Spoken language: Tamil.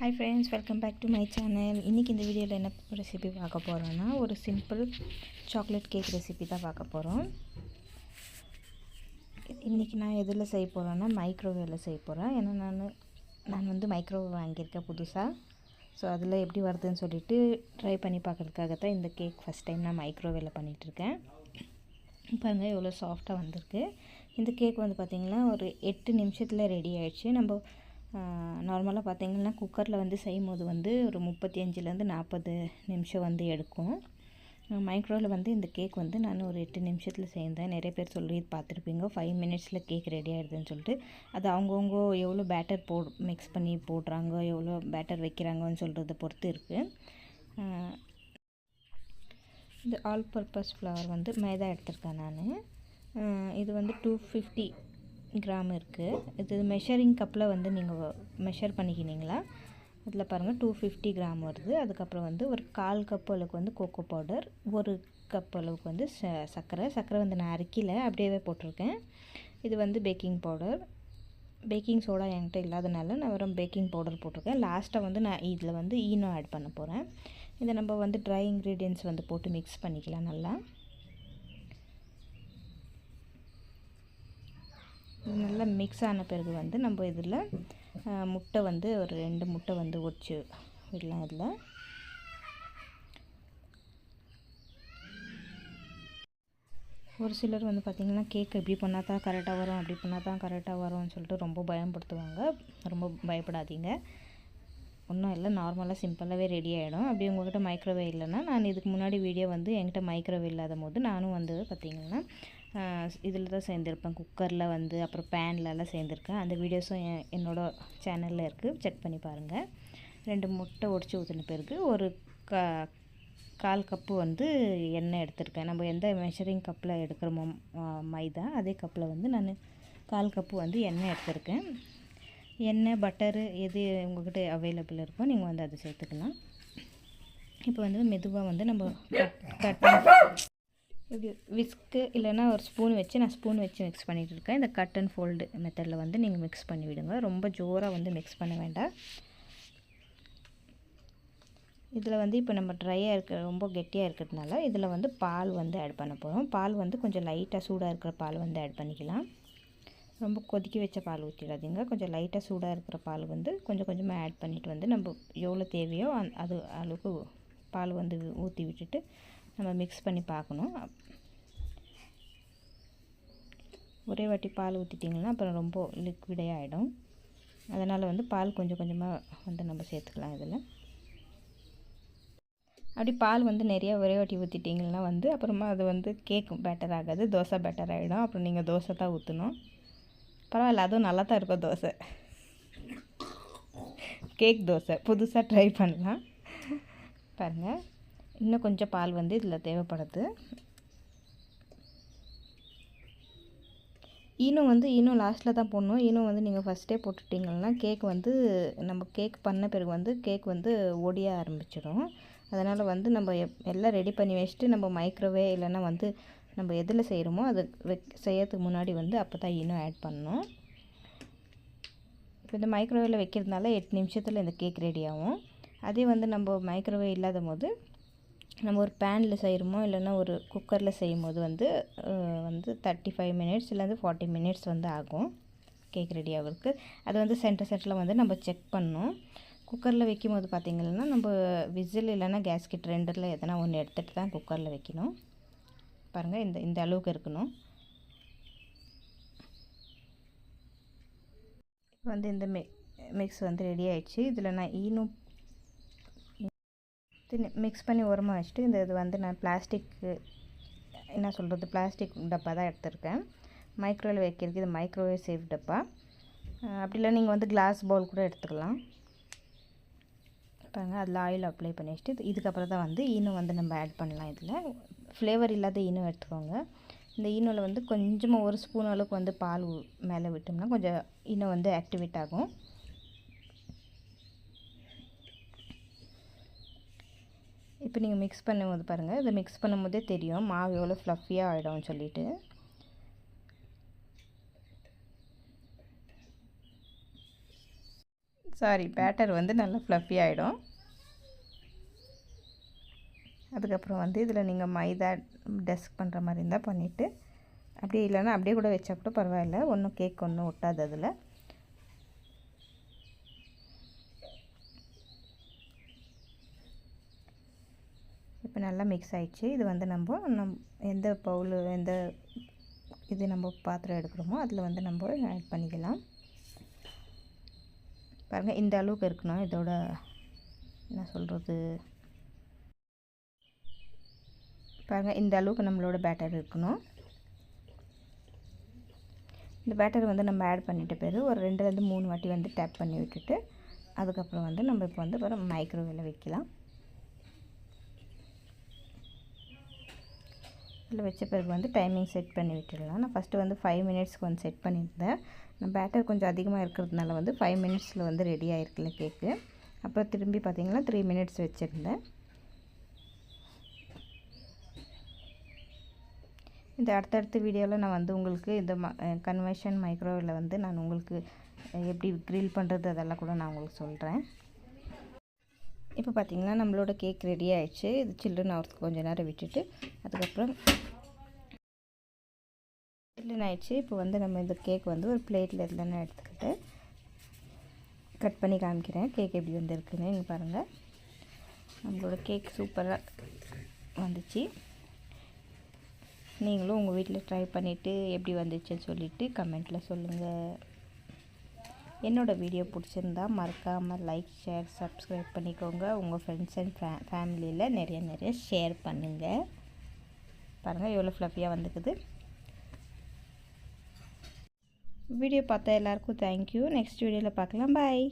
Hi friends, welcome back to my channel. இன்னைக்கு இந்த வீடியோல என்ன ரெசிபி பார்க்க போறோம்னா ஒரு சிம்பிள் சாக்லேட் கேக் ரெசிபி தான் பார்க்க போறோம். இன்னைக்கு நான் எதுல செய்ய போறேன்னா மைக்ரோவேவ்ல செய்ய போறேன். ஏன்னா நான் வந்து மைக்ரோவேவ் வாங்கியிருக்கேன் புதுசா. ஸோ அதில் எப்படி வருதுன்னு சொல்லிட்டு ட்ரை பண்ணி பார்க்கறதுக்காக தான் இந்த கேக் ஃபர்ஸ்ட் டைம் நான் மைக்ரோவேவ்ல பண்ணிட்டு இருக்கேன். பாருங்க எவ்வளோ சாஃப்ட்டாக வந்திருக்கு. இந்த கேக் வந்து பார்த்தீங்கன்னா ஒரு 8 நிமிஷத்தில் ரெடி ஆயிடுச்சு. நம்ம நார்மலாக பார்த்தீங்கன்னா குக்கரில் வந்து செய்யும்போது வந்து ஒரு 35லேருந்து 40 நிமிஷம் வந்து எடுக்கும். மைக்ரோவில் வந்து இந்த கேக் வந்து நான் ஒரு 8 நிமிஷத்தில் செய்தேன். நிறைய பேர் சொல்லி பார்த்துருப்பீங்க 5 மினிட்ஸில் கேக் ரெடி ஆகிடுதுன்னு சொல்லிட்டு. அது அவங்கவுங்க எவ்வளோ பேட்டர் மிக்ஸ் பண்ணி போடுறாங்க, எவ்வளோ பேட்டர் வைக்கிறாங்கன்னு சொல்கிறத பொறுத்து இருக்குது. இந்த ஆல் பர்பஸ் ஃப்ளவர் வந்து மைதா எடுத்திருக்கேன் நான். இது வந்து 250 கிராம் இருக்குது. இது மெஷரிங் கப்பில் வந்து நீங்கள் மெஷர் பண்ணிக்கினீங்களா அதில் பாருங்கள் 250 கிராம் வருது. அதுக்கப்புறம் வந்து ஒரு 1/4 கப் அளவுக்கு வந்து கோகோ பவுடர், 1 கப் அளவுக்கு வந்து சர்க்கரை வந்து நான் அரைக்கல அப்படியே போட்டிருக்கேன். இது வந்து பேக்கிங் பவுடர், பேக்கிங் சோடா என்கிட்ட இல்லாதனால நான் வெறும் பேக்கிங் பவுடர் போட்டிருக்கேன். லாஸ்ட்டாக வந்து நான் இதில் வந்து ஈனோ ஆட் பண்ண போகிறேன். இதை நம்ம வந்து ட்ரை இன்க்ரீடியன்ட்ஸ் வந்து போட்டு மிக்ஸ் பண்ணிக்கலாம். நல்லா மிக்ஸ் ஆன பிறகு வந்து நம்ம இதில் முட்டை வந்து ஒரு 2 முட்டை வந்து உடைச்சு விடலாம். இதில் ஒரு சிலர் வந்து பார்த்திங்கன்னா கேக் எப்படி பண்ணால் தான் கரெக்டாக வரும், அப்படி பண்ணால் தான் கரெக்டாக வரும்னு சொல்லிட்டு ரொம்ப பயன்படுத்துவாங்க. ரொம்ப பயப்படாதீங்க, ஒன்றும் இல்லை, நார்மலாக சிம்பிளாகவே ரெடி ஆகிடும். அப்படி உங்கள்கிட்ட மைக்ரோவேவ் இல்லைன்னா, நான் இதுக்கு முன்னாடி வீடியோ வந்து என்கிட்ட மைக்ரோவேவ் இல்லாத போது நானும் வந்து பார்த்திங்கன்னா இதில் தான் சேர்ந்துருப்பேன். குக்கரில் வந்து அப்புறம் பேன்லலாம் சேர்ந்துருக்கேன். அந்த வீடியோஸும் என்னோடய சேனலில் இருக்குது, செக் பண்ணி பாருங்கள். 2 முட்டை உடச்சி ஊற்றின பிறகு ஒரு 1/4 கப்பு வந்து எண்ணெய் எடுத்திருக்கேன். நம்ம எந்த மெஷரிங் கப்பில் எடுக்கிறோமோ மைதா, அதே கப்பில் வந்து நான் 1/4 கப்பு வந்து எண்ணெய் எடுத்திருக்கேன். எண்ணெய் பட்டரு எது உங்கள்கிட்ட அவைலபிள் இருக்கோ நீங்கள் வந்து அதை சேர்த்துக்கலாம். இப்போ வந்து மெதுவாக வந்து நம்ம இப்படி விஸ்க்கு இல்லைன்னா ஒரு ஸ்பூன் வச்சு நான் ஸ்பூன் வச்சு மிக்ஸ் பண்ணிகிட்டு இருக்கேன். இந்த கட் அண்ட் ஃபோல்டு மெத்தடில் வந்து நீங்கள் மிக்ஸ் பண்ணி விடுங்க. ரொம்ப ஜோராக வந்து மிக்ஸ் பண்ண வேண்டாம். இதில் வந்து இப்போ நம்ம ட்ரையாக இருக்க ரொம்ப கெட்டியாக இருக்கிறதுனால இதில் வந்து பால் வந்து ஆட் பண்ண போகிறோம். பால் வந்து கொஞ்சம் லைட்டாக சூடாக இருக்கிற பால் வந்து ஆட் பண்ணிக்கலாம். ரொம்ப கொதிக்க வச்ச பால் ஊற்றிடாதீங்க. கொஞ்சம் லைட்டாக சூடாக இருக்கிற பால் வந்து கொஞ்சம் கொஞ்சமாக ஆட் பண்ணிவிட்டு வந்து நம்ம எவ்வளோ தேவையோ அது அளவுக்கு பால் வந்து ஊற்றி விட்டுட்டு நம்ம மிக்ஸ் பண்ணி பார்க்கணும். ஒரே வாட்டி பால் ஊற்றிட்டிங்கன்னா அப்புறம் ரொம்ப லிக்விடே ஆகிடும். அதனால் வந்து பால் கொஞ்சம் கொஞ்சமாக வந்து நம்ம சேர்த்துக்கலாம். இதில் அப்படி பால் வந்து நிறையா ஒரே வாட்டி ஊற்றிட்டிங்கன்னா வந்து அப்புறமா அது வந்து கேக் பேட்டர் ஆகாது, தோசை பேட்டர் ஆகிடும். அப்புறம் நீங்கள் தோசை தான் ஊற்றணும். பரவாயில்ல, அதுவும் நல்லா தான் இருக்கும். தோசை, கேக் தோசை புதுசாக ட்ரை பண்ணலாம். பாருங்கள், இன்னும் கொஞ்சம் பால் வந்து இதில் தேவைப்படுது. இன்னும் லாஸ்ட்டில் தான் போடணும். வந்து நீங்கள் ஃபஸ்ட்டே போட்டுட்டிங்கன்னா கேக் வந்து நம்ம கேக் பண்ண பிறகு வந்து கேக் வந்து ஒடிய ஆரம்பிச்சிடும். அதனால் வந்து நம்ம எல்லாம் ரெடி பண்ணி வச்சுட்டு நம்ம மைக்ரோவேவ் இல்லைன்னா வந்து நம்ம எதில் செய்கிறோமோ அது செய்யறதுக்கு முன்னாடி வந்து அப்போ தான் இன்னும் ஆட் பண்ணணும். இப்போ இந்த மைக்ரோவேவில் வைக்கிறதுனால 8 நிமிஷத்தில் இந்த கேக் ரெடி ஆகும். அதே வந்து நம்ம மைக்ரோவேவ் இல்லாத போது நம்ம ஒரு பேனில் செய்கிறோமோ இல்லைன்னா ஒரு குக்கரில் செய்யும் போது வந்து 35 மினிட்ஸ் இல்லைந்து 40 மினிட்ஸ் வந்து ஆகும் கேக் ரெடி ஆகிறதுக்கு. அது வந்து சென்டரில் வந்து நம்ம செக் பண்ணணும். குக்கரில் வைக்கும் போது பார்த்திங்கன்னா நம்ம விசில் இல்லைன்னா கேஸ்கெட் ரெண்டில் எதனா ஒன்று எடுத்துகிட்டு தான் குக்கரில் வைக்கணும். பாருங்கள், இந்த அளவுக்கு இருக்கணும். வந்து இந்த மிக்ஸ் வந்து ரெடி ஆகிடுச்சு. இதில் நான் ஈனும் மிக்ஸ் பண்ணி உரமாக வச்சுட்டு இது வந்து நான் பிளாஸ்டிக் டப்பா தான் எடுத்திருக்கேன். மைக்ரோவேவ் வைக்கிறதுக்கு இது மைக்ரோவேவ் சேஃப் டப்பா. அப்படி இல்லை நீங்கள் வந்து கிளாஸ் பவுல் கூட எடுத்துக்கலாம். பாருங்கள், அதில் ஆயில் அப்ளை பண்ணி வச்சுட்டு இதுக்கப்புறம் தான் வந்து ஈனோ வந்து நம்ம ஆட் பண்ணலாம். இதில் ஃப்ளேவர் இல்லாத ஈனோ எடுத்துக்கோங்க. இந்த ஈனோவில் வந்து கொஞ்சமாக 1 ஸ்பூன் அளவுக்கு வந்து பால் மேலே விட்டோம்னா கொஞ்சம் ஈனோ வந்து ஆக்டிவேட் ஆகும். இப்போ நீங்கள் மிக்ஸ் பண்ணும்போது பாருங்கள், இதை மிக்ஸ் பண்ணும்போதே தெரியும் மாவு எவ்வளோ ஃப்ளஃபியாக ஆகிடும்னு சொல்லிட்டு. பேட்டர் வந்து நல்லா ஃப்ளஃபி ஆகிடும். அதுக்கப்புறம் வந்து இதில் நீங்கள் மைதா டஸ்ட் பண்ணுற மாதிரி இருந்தால் பண்ணிவிட்டு, அப்படியே இல்லைன்னா அப்படியே கூட வச்சா கூட பரவாயில்ல, ஒன்றும் கேக் ஒன்றும் ஒட்டாது. அதில் இப்போ நல்லா மிக்ஸ் ஆகிடுச்சு. இது வந்து நம்ம எந்த பவுல் இது நம்ம பாத்திரம் எடுக்கிறோமோ அதில் வந்து நம்ம ஆட் பண்ணிக்கலாம். பாருங்கள், இந்த அளவுக்கு இருக்கணும். இதோட என்ன சொல்கிறது, பாருங்கள் இந்த அளவுக்கு நம்மளோட பேட்டர் இருக்கணும். இந்த பேட்டர் வந்து நம்ம ஆட் பண்ணிட்ட பிறகு ஒரு 2லேருந்து 3 வாட்டி வந்து டேப் பண்ணி விட்டுட்டு, அதுக்கப்புறம் வந்து நம்ம இப்போ வந்து மைக்ரோவேவில் வைக்கலாம். இதில் வச்ச பிறகு வந்து டைமிங் செட் பண்ணி விட்டுடலாம். நான் ஃபஸ்ட்டு வந்து 5 மினிட்ஸ்க்கு வந்து செட் பண்ணியிருந்தேன். நான் பேட்டர் கொஞ்சம் அதிகமாக இருக்கிறதுனால வந்து 5 மினிட்ஸில் வந்து ரெடி ஆகிருக்குல்ல கேக்கு. அப்புறம் திரும்பி பார்த்திங்கன்னா 3 மினிட்ஸ் வச்சுருந்தேன். இந்த அடுத்தடுத்த வீடியோவில் நான் வந்து உங்களுக்கு இந்த கன்வெக்ஷன் மைக்ரோவேவில் வந்து நான் உங்களுக்கு எப்படி க்ரில் பண்ணுறது அதெல்லாம் கூட நான் உங்களுக்கு சொல்கிறேன். இப்போ பார்த்திங்கன்னா நம்மளோட கேக் ரெடி ஆகிடுச்சு. இது சில்லுன்னு ஆகிறதுக்கு கொஞ்சம் நேரம் விட்டுட்டு அதுக்கப்புறம் சில்லுன்னு ஆகிடுச்சு. இப்போ வந்து நம்ம இந்த கேக் வந்து ஒரு பிளேட்டில் இல்லைன்னு எடுத்துக்கிட்டு கட் பண்ணி காமிக்கிறேன் கேக் எப்படி வந்துருக்குன்னு. இங்கே பாருங்கள், நம்மளோட கேக் சூப்பராக வந்துச்சு. நீங்களும் உங்கள் வீட்டில் ட்ரை பண்ணிவிட்டு எப்படி வந்துச்சுன்னு சொல்லிவிட்டு கமெண்ட்டில் சொல்லுங்கள். என்னோடய வீடியோ பிடிச்சிருந்தா மறக்காமல் லைக், ஷேர், சப்ஸ்கிரைப் பண்ணிக்கோங்க. உங்கள் ஃப்ரெண்ட்ஸ் அண்ட் ஃபேமிலியில் நிறைய ஷேர் பண்ணுங்கள். பாருங்கள் எவ்வளோ ஃப்ளஃபியாக வந்துக்குது. வீடியோ பார்த்தா எல்லாருக்கும் தேங்க்யூ. நெக்ஸ்ட் வீடியோவில் பார்க்கலாம். பாய்.